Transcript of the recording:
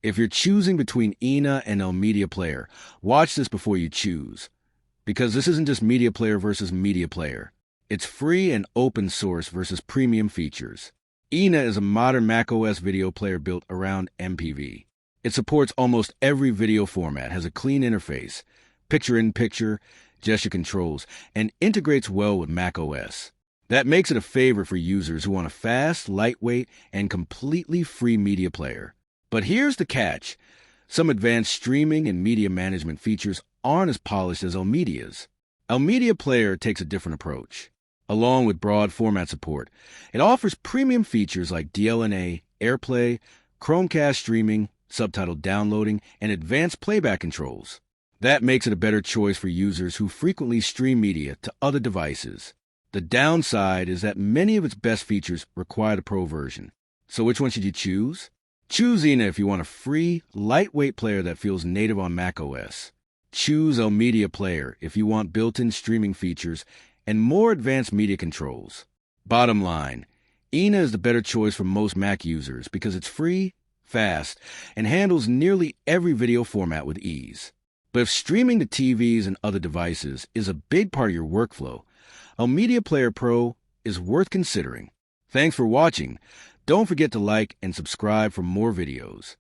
If you're choosing between IINA and Elmedia Player, watch this before you choose. Because this isn't just Media Player versus Media Player. It's free and open source versus premium features. IINA is a modern macOS video player built around MPV. It supports almost every video format, has a clean interface, picture-in-picture, gesture controls, and integrates well with macOS. That makes it a favorite for users who want a fast, lightweight, and completely free media player. But here's the catch. Some advanced streaming and media management features aren't as polished as Elmedia's. Elmedia Player takes a different approach. Along with broad format support, it offers premium features like DLNA, AirPlay, Chromecast streaming, subtitle downloading, and advanced playback controls. That makes it a better choice for users who frequently stream media to other devices. The downside is that many of its best features require the Pro version. So which one should you choose? Choose IINA if you want a free, lightweight player that feels native on macOS. Choose Elmedia Player if you want built-in streaming features and more advanced media controls. Bottom line, IINA is the better choice for most Mac users because it's free, fast, and handles nearly every video format with ease. But if streaming to TVs and other devices is a big part of your workflow, Elmedia Player Pro is worth considering. Thanks for watching. Don't forget to like and subscribe for more videos.